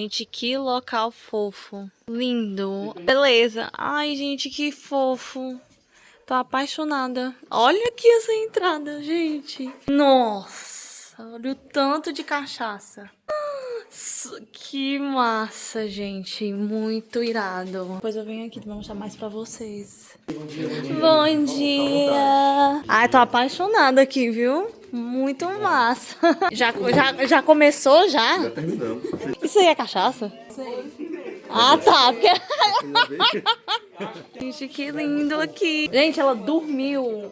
gente, que local fofo. Lindo. Beleza. Ai, gente, que fofo. Tô apaixonada. Olha aqui essa entrada, gente. Nossa, olha o tanto de cachaça. Que massa, gente. Muito irado. Depois eu venho aqui pra mostrar mais pra vocês. Bom dia. Ai, tô apaixonada aqui, viu? Muito massa. Já começou, já? Já terminamos. Isso aí é cachaça? Ah, tá. Porque... Gente, que lindo aqui. Gente, ela dormiu.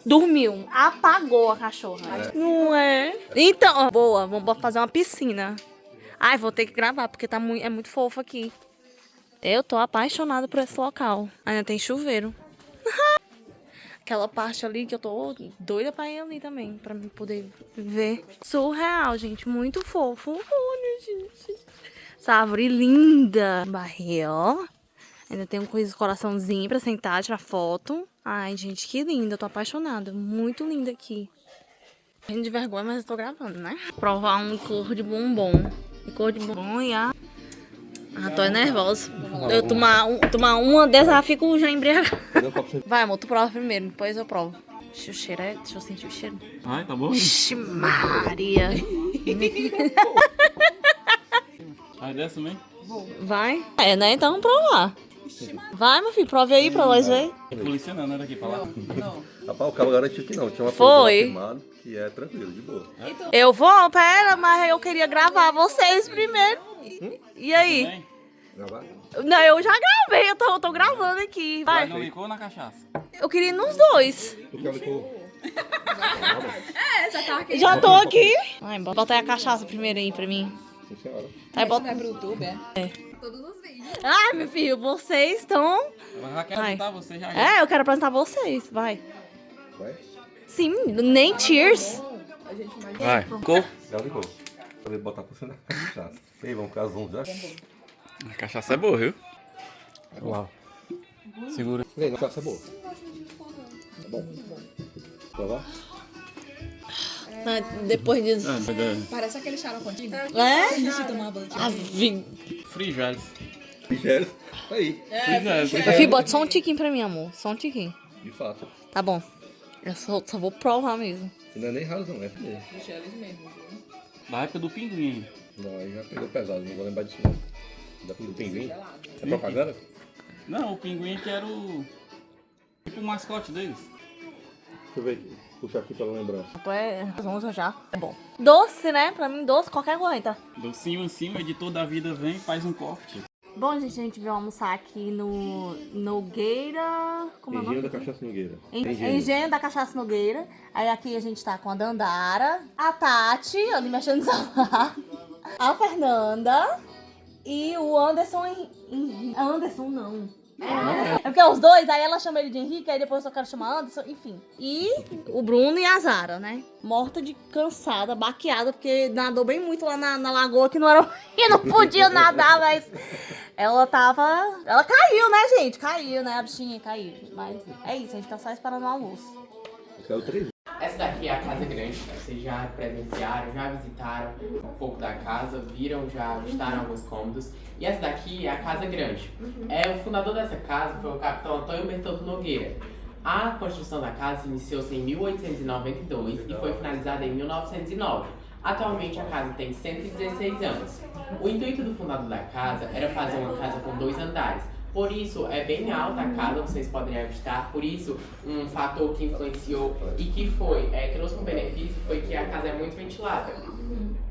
Dormiu. Apagou a cachorra. Não é? Então, boa. Vamos fazer uma piscina. Ai, vou ter que gravar, porque é muito fofo aqui. Eu tô apaixonada por esse local. Ainda tem chuveiro. Aquela parte ali que eu tô doida pra ir ali também, pra me poder ver. Surreal, gente. Muito fofo. Olha, gente. Essa árvore linda. Barril. Ainda tem um coraçãozinho pra sentar, tirar foto. Ai, gente, que linda. Eu tô apaixonada. Muito linda aqui. De vergonha, mas eu tô gravando, né? Provar um licor de bombom. Licor de bombom e a... Ah, tô nervosa. Eu tomar uma dessas, já fico já embriagada. Vai, amor, tu prova primeiro, depois eu provo. Deixa eu cheirar, deixa eu sentir o cheiro. Ai, tá bom? Ixi, Maria. Vai dessa também? Vai? É, né? Então vamos provar. Vai, meu filho, prove aí pra nós ver. Polícia não era daqui pra lá? Rapaz, o cabo garantiu que não. Tinha uma Foi. confirmado que é tranquilo, de boa. Eu vou, pera, mas eu queria gravar vocês primeiro. E aí? Também? Gravar? Não, eu já gravei, eu tô gravando aqui. Vai Vai. no licor ou na cachaça? Eu queria ir nos dois. Tu quer licor? Já tô aqui. Ai, bota aí a cachaça primeiro aí pra mim. Sim, senhora. Aí bota... Vai pro YouTube, é? Ai, meu filho, vocês estão... Mas já quero Vai. apresentar você já. É, eu quero apresentar vocês, vai. Vai? Sim, nem cheers. Vai. Licor? Já licor. Poder botar por cima da cachaça. E aí, vamos ficar zoom já? A cachaça é boa, viu? Vamos lá. Segura. E aí, a cachaça é boa. Tá bom? Provar? Depois disso... Parece aquele xaropontinho. É? A gente tomava antes. Frigeles. Ligério. Tá aí. Frigeles. Meu filho, bota só um tiquinho pra mim, amor. Só um tiquinho. De fato. Tá bom. Eu só vou provar mesmo. Não é nem raro, não. É mesmo. Michelis mesmo, viu? Da época do pinguim. Não, aí já pegou pesado. Não vou lembrar disso, não. Da do pinguim. É propaganda? Não, o pinguim que era o... Tipo o mascote deles. Deixa eu ver aqui. Puxar aqui pela lembrança. É 11 já. É bom. Doce, né? Pra mim, doce, qualquer coisa. Docinho em cima, o editor da vida vem e faz um corte. Bom, gente, a gente veio almoçar aqui no Nogueira... Como é o Engenho nome? da Cachaça Nogueira. Engenho da Cachaça Nogueira. Aí aqui a gente tá com a Dandara, a Tati, ali mexendo no celular, a Fernanda e o Anderson. Anderson não. É porque os dois, aí ela chama ele de Henrique, aí depois eu quero chamar Anderson, enfim. E o Bruno e a Zara, né? Morta de cansada, baqueada, porque nadou bem muito lá na lagoa, que não era e não podia nadar, mas ela tava... Ela caiu, né, gente? Caiu, né? A bichinha caiu. Mas é isso, a gente tá só esperando o almoço. Eu quero 3. Essa daqui é a Casa Grande, vocês já presenciaram, já visitaram um pouco da casa, viram, já visitaram alguns cômodos. E essa daqui é a Casa Grande. O fundador dessa casa foi o capitão Antônio Bertoldo Nogueira. A construção da casa iniciou-se em 1892 e foi finalizada em 1909. Atualmente a casa tem 116 anos. O intuito do fundador da casa era fazer uma casa com 2 andares. Por isso, é bem alta a casa, vocês podem avistar. Por isso, um fator que influenciou e que trouxe um benefício foi que a casa é muito ventilada.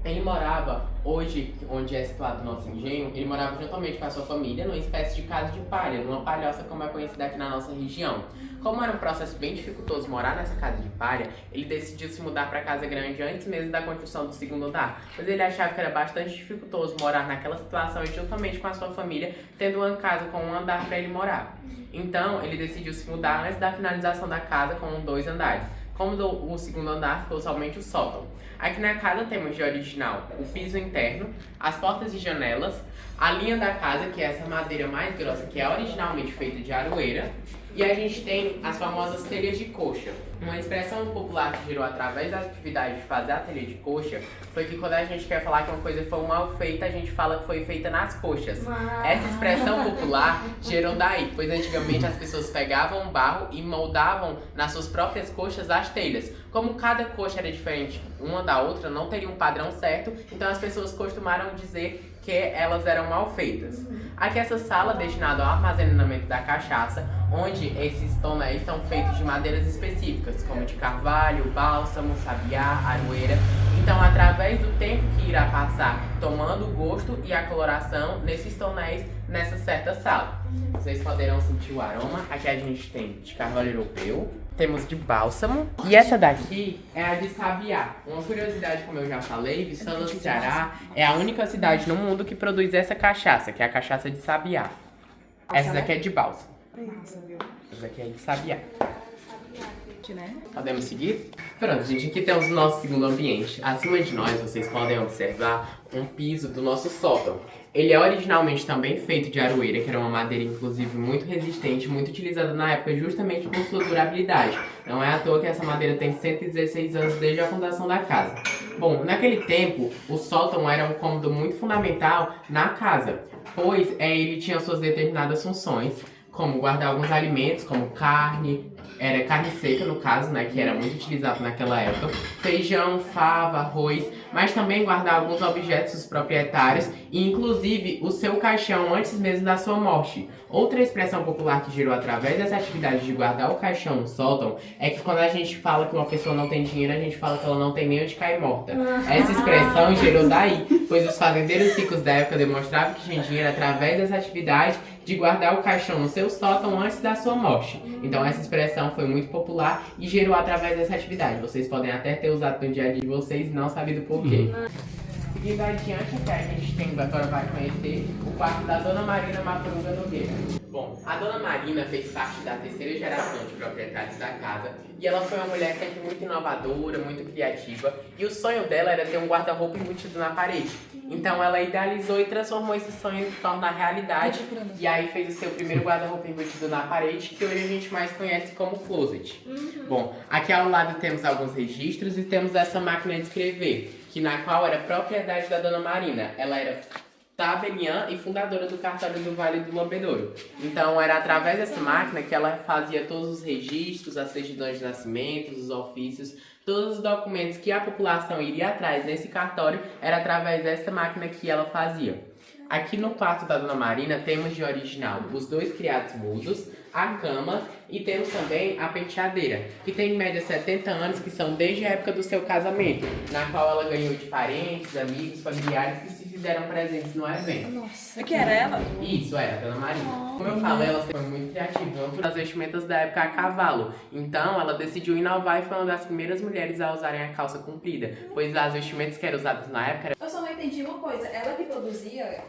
Ele morava, hoje, onde é situado o nosso engenho, ele morava juntamente com a sua família numa espécie de casa de palha, numa palhoça como é conhecida aqui na nossa região. Como era um processo bem dificultoso morar nessa casa de palha, ele decidiu se mudar para a casa grande antes mesmo da construção do segundo andar, pois ele achava que era bastante dificultoso morar naquela situação e juntamente com a sua família, tendo uma casa com um andar para ele morar. Então, ele decidiu se mudar antes da finalização da casa com 2 andares. Como o segundo andar ficou somente o sótão. Aqui na casa temos de original o piso interno, as portas e janelas, a linha da casa, que é essa madeira mais grossa, que é originalmente feita de aroeira, e a gente tem as famosas telhas de coxa. Uma expressão popular que gerou através da atividade de fazer a telha de coxa foi que quando a gente quer falar que uma coisa foi mal feita, a gente fala que foi feita nas coxas. Essa expressão popular gerou daí, pois antigamente as pessoas pegavam barro e moldavam nas suas próprias coxas as telhas. Como cada coxa era diferente uma da outra, não teria um padrão certo, então as pessoas costumaram dizer que elas eram mal feitas. Aqui essa sala destinada ao armazenamento da cachaça, onde esses tonéis são feitos de madeiras específicas, como de carvalho, bálsamo, sabiá, aroeira. Então, através do tempo que irá passar tomando o gosto e a coloração nesses tonéis nessa certa sala. Vocês poderão sentir o aroma. Aqui a gente tem de carvalho europeu, temos de bálsamo, e essa daqui é a de sabiá. Uma curiosidade, como eu já falei, Viçosa do Ceará é a única cidade no mundo que produz essa cachaça, que é a cachaça de sabiá. Essa daqui é de bálsamo. Essa daqui é de sabiá. Podemos seguir? Pronto, gente, aqui temos o nosso segundo ambiente. Acima de nós, vocês podem observar um piso do nosso sótão. Ele é originalmente também feito de aroeira, que era uma madeira, inclusive, muito resistente, muito utilizada na época justamente por sua durabilidade. Não é à toa que essa madeira tem 116 anos desde a fundação da casa. Bom, naquele tempo, o sótão era um cômodo muito fundamental na casa, pois ele tinha suas determinadas funções, como guardar alguns alimentos, como carne, era carne seca no caso, né, que era muito utilizado naquela época, feijão, fava, arroz, mas também guardar alguns objetos dos proprietários e inclusive o seu caixão antes mesmo da sua morte. Outra expressão popular que gerou através dessa atividade de guardar o caixão no sótão é que quando a gente fala que uma pessoa não tem dinheiro, a gente fala que ela não tem nem onde cair morta. Essa expressão gerou daí, pois os fazendeiros ricos da época demonstravam que tinham dinheiro através dessa atividade de guardar o caixão no seu sótão antes da sua morte. Então essa expressão foi muito popular e gerou através dessa atividade. Vocês podem até ter usado no dia a dia de vocês e não sabido por quê. Seguindo adiante, que a gente tem, agora vai conhecer o quarto da Dona Marina Mapurunga Nogueira. Bom, a Dona Marina fez parte da terceira geração de proprietários da casa e ela foi uma mulher sempre muito inovadora, muito criativa, e o sonho dela era ter um guarda-roupa embutido na parede. Então ela idealizou e transformou esse sonho em torno da realidade e aí fez o seu primeiro guarda-roupa embutido na parede, que hoje a gente mais conhece como closet. Bom, aqui ao lado temos alguns registros e temos essa máquina de escrever, que na qual era propriedade da Dona Marina. Ela era tabeliã e fundadora do cartório do Vale do Lambedouro. Então era através dessa máquina que ela fazia todos os registros, as certidões de nascimento, os ofícios, todos os documentos que a população iria atrás nesse cartório, era através dessa máquina que ela fazia. Aqui no quarto da Dona Marina temos de original os 2 criados mudos, a cama e temos também a penteadeira, que tem em média 70 anos, que são desde a época do seu casamento, na qual ela ganhou de parentes, amigos, familiares que se fizeram presentes no evento. Nossa, que era ela? Isso, era a Dona Marina. Como eu falei, ela foi muito criativa, uma das vestimentas da época a cavalo. Então ela decidiu inovar e foi uma das primeiras mulheres a usarem a calça comprida, pois as vestimentas que eram usadas na época eram... Eu só não entendi uma coisa, ela que produzia?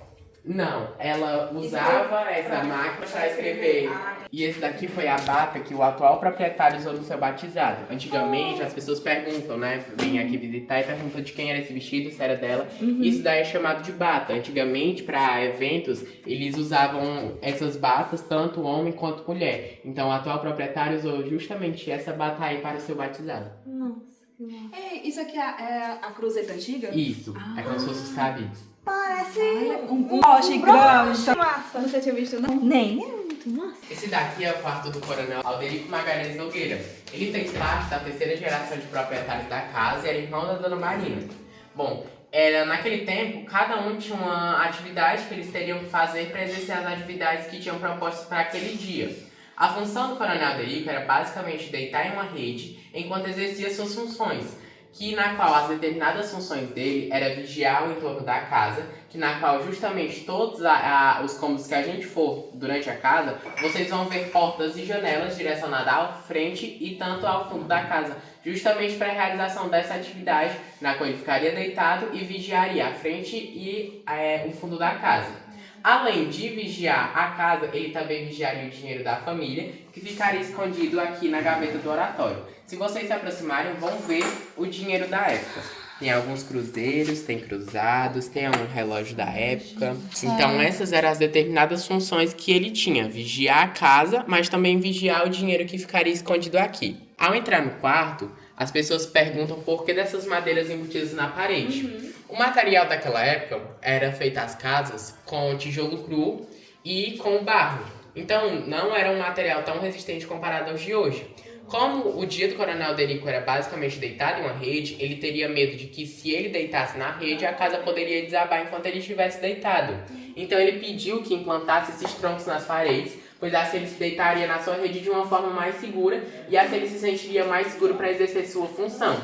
Não, ela usava essa máquina para escrever. E esse daqui foi a bata que o atual proprietário usou no seu batizado. Antigamente as pessoas perguntam, né? Vêm aqui visitar e perguntam de quem era esse vestido, se era dela. Isso daí é chamado de bata. Antigamente, para eventos, eles usavam essas batas, tanto homem quanto mulher. Então o atual proprietário usou justamente essa bata aí para o seu batizado. Ei, isso aqui é a cruzeta antiga? Isso, é como se fosse os cabides. Parece um poste grande. Massa. Nunca tinha visto, não? Nem é muito massa. Esse daqui é o quarto do coronel Alderico Magalhães Nogueira. Ele fez parte da terceira geração de proprietários da casa e era irmão da Dona Marina. Bom, naquele tempo, cada um tinha uma atividade que eles teriam que fazer para exercer as atividades que tinham propostas para aquele dia. A função do coronel Alderico era basicamente deitar em uma rede enquanto exercia suas funções, na qual as determinadas funções dele era vigiar o entorno da casa, na qual justamente todos os cômodos que a gente for durante a casa, vocês vão ver portas e janelas direcionadas à frente e tanto ao fundo da casa, justamente para a realização dessa atividade, na qual ele ficaria deitado e vigiaria a frente e o fundo da casa. Além de vigiar a casa, ele também vigiaria o dinheiro da família, que ficaria escondido aqui na gaveta do oratório. Se vocês se aproximarem, vão ver o dinheiro da época. Tem alguns cruzeiros, tem cruzados, tem um relógio da época. Então essas eram as determinadas funções que ele tinha. Vigiar a casa, mas também vigiar o dinheiro que ficaria escondido aqui. Ao entrar no quarto, as pessoas perguntam por que dessas madeiras embutidas na parede. O material daquela época era feito as casas com tijolo cru e com barro. Então não era um material tão resistente comparado aos de hoje. Como o dia do Coronel Alderico era basicamente deitado em uma rede, ele teria medo de que se ele deitasse na rede, a casa poderia desabar enquanto ele estivesse deitado. Então ele pediu que implantasse esses troncos nas paredes, pois assim ele se deitaria na sua rede de uma forma mais segura e assim ele se sentiria mais seguro para exercer sua função.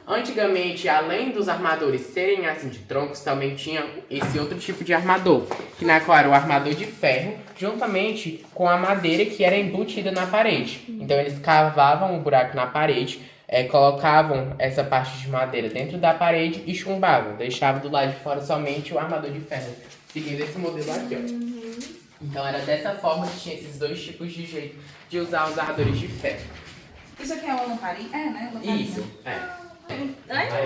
Antigamente, além dos armadores serem assim de troncos, também tinha esse outro tipo de armador, que na qual era o armador de ferro, juntamente com a madeira que era embutida na parede. Então eles cavavam um buraco na parede, colocavam essa parte de madeira dentro da parede e chumbavam, deixavam do lado de fora somente o armador de ferro, seguindo esse modelo aqui, ó. Então era dessa forma que tinha esses dois tipos de jeito de usar os armadores de ferro. Isso aqui é uma lamparina? É, né? Lamparina. Isso,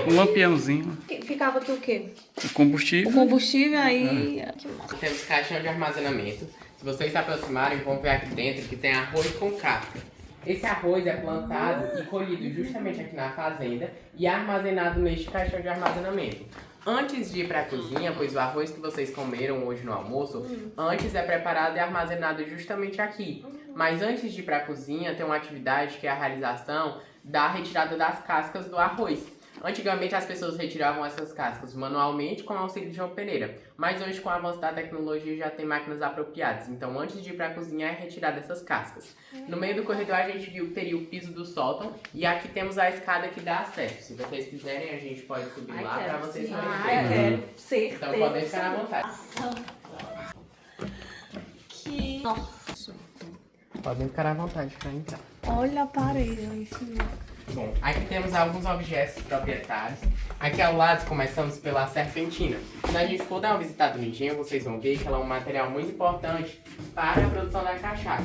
Um lampiãozinho. Ficava aqui o quê? O combustível. O combustível aí... Que massa. Temos caixão de armazenamento. Se vocês se aproximarem, vão ver aqui dentro que tem arroz com casca. Esse arroz é plantado e colhido justamente aqui na fazenda e armazenado neste caixão de armazenamento. Antes de ir para a cozinha, pois o arroz que vocês comeram hoje no almoço, antes é preparado e armazenado justamente aqui. Mas antes de ir para a cozinha, tem uma atividade que é a realização da retirada das cascas do arroz. Antigamente as pessoas retiravam essas cascas manualmente com auxílio de uma peneira, mas hoje com o avanço da tecnologia já tem máquinas apropriadas, então antes de ir para a cozinha é retirada essas cascas. No meio do corredor a gente viu que teria o piso do sótão e aqui temos a escada que dá acesso. Se vocês quiserem a gente pode subir lá para vocês conhecerem. Quero. Certeza. Então podem ficar à vontade. Que... Nossa. Podem ficar à vontade para entrar. Olha a parede, olha isso mesmo. Bom, aqui temos alguns objetos proprietários. Aqui ao lado começamos pela serpentina. Quando a gente for dar uma visitada no engenho, vocês vão ver que ela é um material muito importante para a produção da cachaça.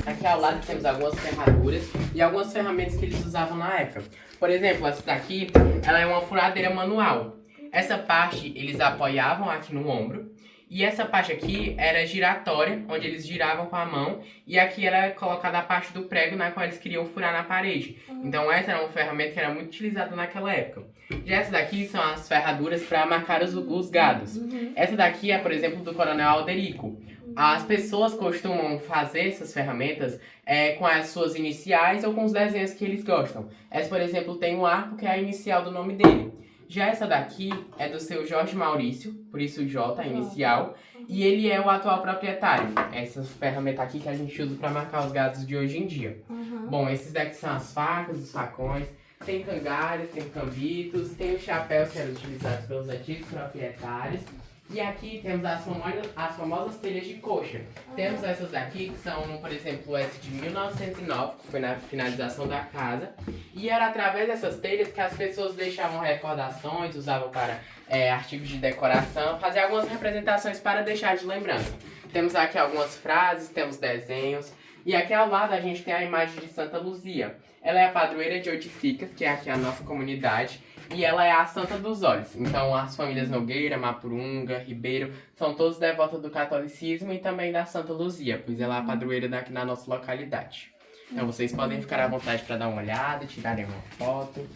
Aqui ao lado temos algumas ferraduras e algumas ferramentas que eles usavam na época. Por exemplo, essa daqui, ela é uma furadeira manual. Essa parte eles apoiavam aqui no ombro. E essa parte aqui era giratória, onde eles giravam com a mão. E aqui era colocada a parte do prego na qual eles queriam furar na parede. Então essa era uma ferramenta que era muito utilizada naquela época. Já essa daqui são as ferraduras para marcar os gados. Essa daqui é, por exemplo, do Coronel Alderico. As pessoas costumam fazer essas ferramentas com as suas iniciais ou com os desenhos que eles gostam. Essa, por exemplo, tem um arco que é a inicial do nome dele. Já essa daqui é do seu Jorge Maurício, por isso o J, a inicial, e ele é o atual proprietário. Essa ferramenta aqui que a gente usa para marcar os gados de hoje em dia. Bom, esses daqui são as facas, os facões, tem cangalhas, tem cambitos, tem os chapéus que eram utilizados pelos antigos proprietários. E aqui temos as famosas telhas de coxa. Temos essas daqui que são, por exemplo, essa de 1909, que foi na finalização da casa. E era através dessas telhas que as pessoas deixavam recordações, usavam para artigos de decoração, faziam algumas representações para deixar de lembrança. Temos aqui algumas frases, temos desenhos. E aqui ao lado a gente tem a imagem de Santa Luzia. Ela é a padroeira de Oiticicas, que é aqui a nossa comunidade. E ela é a Santa dos Olhos. Então as famílias Nogueira, Mapurunga, Ribeiro, são todos devotas do catolicismo e também da Santa Luzia, pois ela é a padroeira daqui na nossa localidade. Então vocês podem ficar à vontade para dar uma olhada, tirarem uma foto.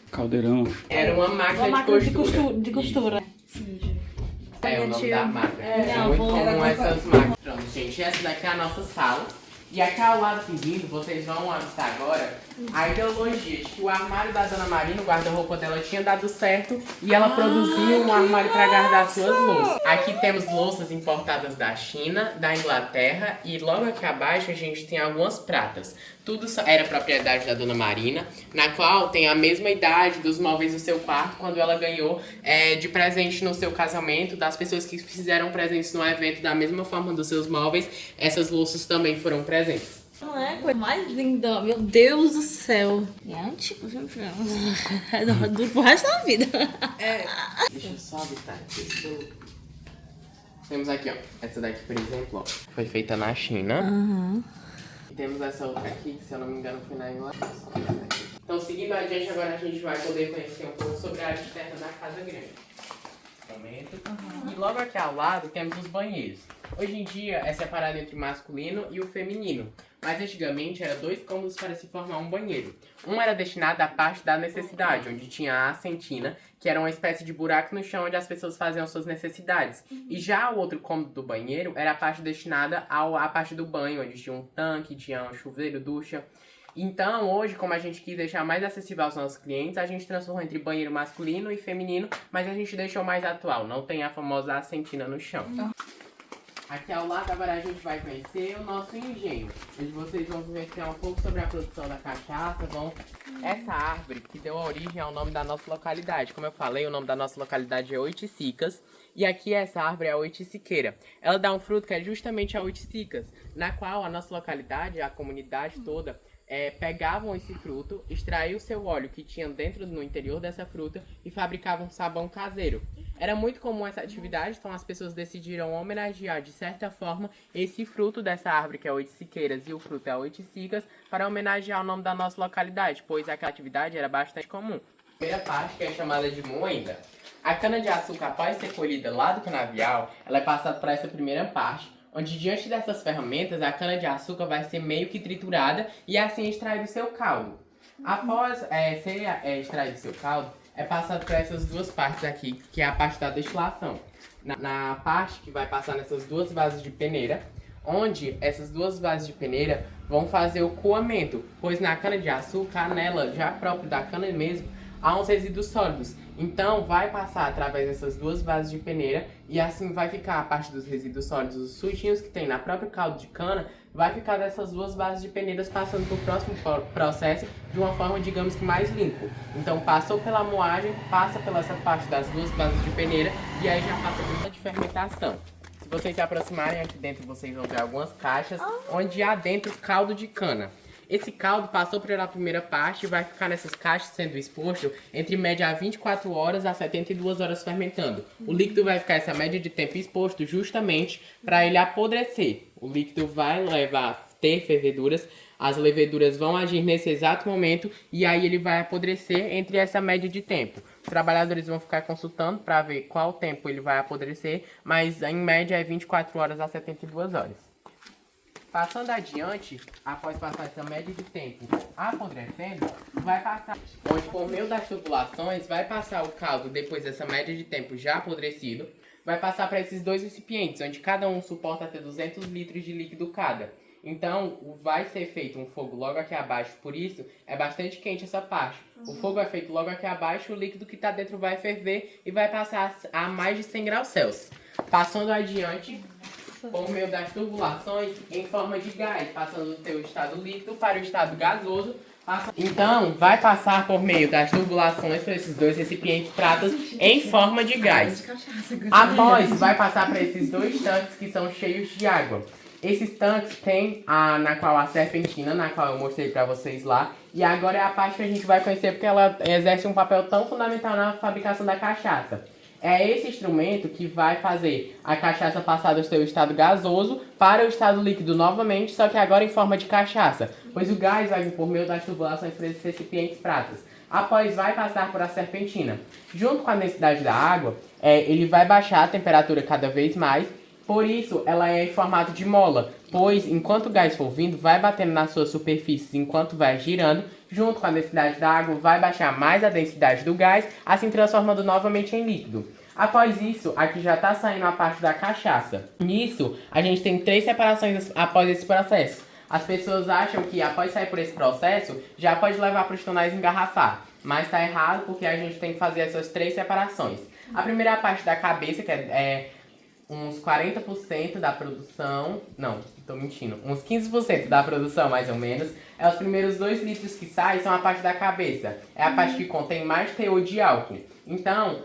Caldeirão. Era uma máquina de costura. É o nome da máquina. É Não, muito vou- comum essas máquinas. Pronto, gente, essa daqui é a nossa sala. E aqui ao lado seguindo, vocês vão avistar agora a ideologia de que o armário da Dona Marina, o guarda-roupa dela tinha dado certo e ela produzia um armário para guardar suas louças. Aqui temos louças importadas da China, da Inglaterra e logo aqui abaixo a gente tem algumas pratas. Tudo era propriedade da Dona Marina, na qual tem a mesma idade dos móveis do seu quarto quando ela ganhou de presente no seu casamento, das pessoas que fizeram presentes no evento da mesma forma dos seus móveis, essas louças também foram presentes. Não é? Coisa mais linda. Meu Deus do céu. É antigo, viu? Dura pro resto da vida. Deixa eu só avistar aqui. Temos aqui, ó. Essa daqui, por exemplo, ó, foi feita na China. E temos essa outra aqui, que se eu não me engano foi na Inglaterra. Então, seguindo adiante, agora a gente vai poder conhecer um pouco sobre a área externa da casa grande. E logo aqui ao lado temos os banheiros. Hoje em dia é separado entre o masculino e o feminino, mas antigamente eram 2 cômodos para se formar um banheiro. Um era destinado à parte da necessidade, onde tinha a assentina, que era uma espécie de buraco no chão onde as pessoas faziam suas necessidades. E já o outro cômodo do banheiro era a parte destinada à parte do banho, onde tinha um tanque, tinha um chuveiro, ducha. Então, hoje, como a gente quis deixar mais acessível aos nossos clientes, a gente transformou entre banheiro masculino e feminino, mas a gente deixou mais atual, não tem a famosa assentina no chão. Aqui ao lado agora a gente vai conhecer o nosso engenho, onde vocês vão conhecer um pouco sobre a produção da cachaça, essa árvore que deu origem ao nome da nossa localidade. Como eu falei, o nome da nossa localidade é Oiticicas, e aqui essa árvore é a oiticiqueira. Ela dá um fruto que é justamente a oiticicas, na qual a nossa localidade, a comunidade toda, pegavam esse fruto, extraíam o seu óleo que tinha dentro no interior dessa fruta e fabricavam sabão caseiro. Era muito comum essa atividade, então as pessoas decidiram homenagear de certa forma esse fruto dessa árvore que é a oiticiqueiras e o fruto é a oiticicas para homenagear o nome da nossa localidade, pois aquela atividade era bastante comum. A primeira parte, que é chamada de moenda. A cana-de-açúcar, após ser colhida lá do canavial, ela é passada para essa primeira parte, onde diante dessas ferramentas a cana-de-açúcar vai ser meio que triturada e assim extraído o seu caldo. Após ser extraído o seu caldo, é passado por essas 2 partes aqui, que é a parte da destilação. Na parte que vai passar nessas 2 vasos de peneira, onde essas 2 vasos de peneira vão fazer o coamento, pois na cana-de-açúcar, nela já próprio da cana mesmo, há uns resíduos sólidos. Então vai passar através dessas 2 vasos de peneira e assim vai ficar a parte dos resíduos sólidos, os sujinhos que tem na própria caldo de cana, vai ficar dessas 2 vasos de peneiras passando para o próximo processo de uma forma, digamos que mais limpo. Então passou pela moagem, passa pela essa parte das 2 vasos de peneira e aí já passa pela de fermentação. Se vocês se aproximarem aqui dentro, vocês vão ver algumas caixas onde há dentro caldo de cana. Esse caldo passou pela primeira parte e vai ficar nessas caixas sendo exposto entre média a 24 horas a 72 horas fermentando. O líquido vai ficar essa média de tempo exposto justamente para ele apodrecer. O líquido vai levar a ter ferveduras, as leveduras vão agir nesse exato momento e aí ele vai apodrecer entre essa média de tempo. Os trabalhadores vão ficar consultando para ver qual tempo ele vai apodrecer, mas em média é 24 horas a 72 horas. Passando adiante, após passar essa média de tempo apodrecendo, vai passar, onde por meio das tubulações vai passar o caldo depois dessa média de tempo já apodrecido, vai passar para esses 2 recipientes, onde cada um suporta até 200 litros de líquido cada. Então, vai ser feito um fogo logo aqui abaixo, por isso é bastante quente essa parte. O fogo é feito logo aqui abaixo, o líquido que está dentro vai ferver e vai passar a mais de 100 graus Celsius. Passando adiante, por meio das tubulações em forma de gás, passando do seu estado líquido para o estado gasoso. Então, vai passar por meio das tubulações para esses 2 recipientes pratas em forma de gás. Após, vai passar para esses 2 tanques que são cheios de água. Esses tanques tem na qual a serpentina, na qual eu mostrei para vocês lá. E agora é a parte que a gente vai conhecer porque ela exerce um papel tão fundamental na fabricação da cachaça. É esse instrumento que vai fazer a cachaça passar do seu estado gasoso para o estado líquido novamente, só que agora em forma de cachaça, pois o gás vai vir por meio das tubulações para esses recipientes pratas. Após vai passar por a serpentina. Junto com a densidade da água, ele vai baixar a temperatura cada vez mais, por isso ela é em formato de mola, pois enquanto o gás for vindo, vai batendo nas suas superfícies enquanto vai girando, junto com a densidade da água, vai baixar mais a densidade do gás, assim transformando novamente em líquido. Após isso, aqui já está saindo a parte da cachaça. Nisso, a gente tem 3 separações após esse processo. As pessoas acham que após sair por esse processo, já pode levar para os tonais engarrafar. Mas está errado porque a gente tem que fazer essas 3 separações. A primeira é a parte da cabeça, que é uns 40% da produção, não, tô mentindo, uns 15% da produção mais ou menos, os primeiros 2 litros que saem são a parte da cabeça, é a parte que contém mais teor de álcool. Então,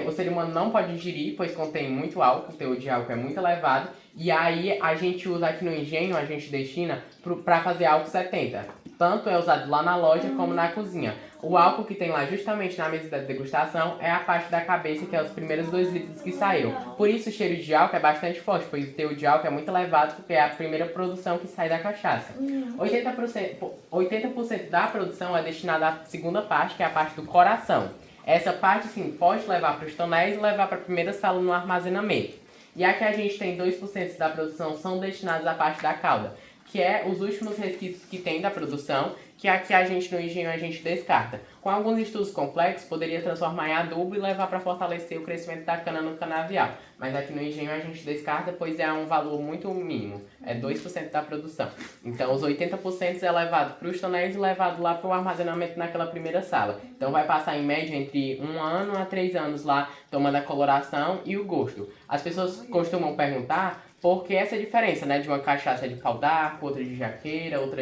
o ser humano não pode ingerir, pois contém muito álcool, o teor de álcool é muito elevado, e aí a gente usa aqui no engenho, a gente destina para fazer álcool 70. tanto é usado lá na loja como na cozinha. O álcool que tem lá justamente na mesa da degustação é a parte da cabeça, que é os primeiros 2 litros que saíram. Por isso o cheiro de álcool é bastante forte, pois o teor de álcool é muito elevado, porque é a primeira produção que sai da cachaça. 80% da produção é destinada à segunda parte, que é a parte do coração. Essa parte, sim, pode levar para os tonéis e levar para a primeira sala no armazenamento. E aqui a gente tem 2% da produção são destinados à parte da cauda, que é os últimos resquícios que tem da produção, que aqui a gente no engenho a gente descarta. Com alguns estudos complexos, poderia transformar em adubo e levar para fortalecer o crescimento da cana no canavial. Mas aqui no engenho a gente descarta, pois é um valor muito mínimo, é 2% da produção. Então os 80% é levado para os tonéis e levado lá para o armazenamento naquela primeira sala. Então vai passar em média entre 1 ano a 3 anos lá, tomando a coloração e o gosto. As pessoas costumam perguntar por que essa diferença, né, de uma cachaça de pau d'arco, outra de jaqueira, outra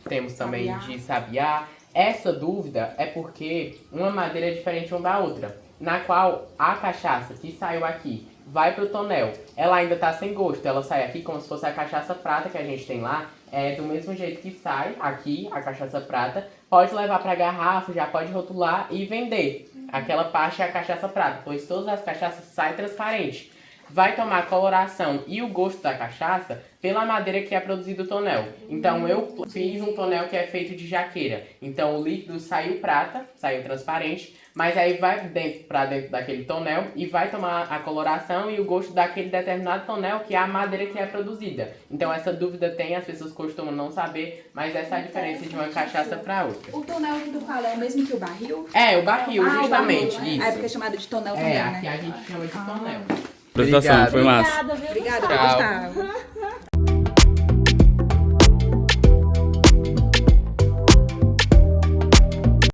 temos também de sabiá. Essa dúvida é porque uma madeira é diferente uma da outra, na qual a cachaça que saiu aqui vai pro tonel, ela ainda tá sem gosto, ela sai aqui como se fosse a cachaça prata que a gente tem lá, do mesmo jeito que sai aqui a cachaça prata, pode levar para garrafa, já pode rotular e vender. Aquela parte é a cachaça prata, pois todas as cachaças saem transparentes. Vai tomar a coloração e o gosto da cachaça pela madeira que é produzido o tonel. Então eu fiz um tonel que é feito de jaqueira. Então o líquido saiu prata, saiu transparente, mas aí vai para dentro daquele tonel e vai tomar a coloração e o gosto daquele determinado tonel, que é a madeira que é produzida. Então essa dúvida tem, as pessoas costumam não saber, mas essa é a diferença de uma cachaça para outra. O tonel que tu fala é o mesmo que o barril? É, o barril, justamente, o barril, né? isso. É porque é chamado de tonel também, Aqui né? a gente chama de tonel. Apresentação, foi massa. Obrigada, viu? Obrigada, Tchau. Gustavo.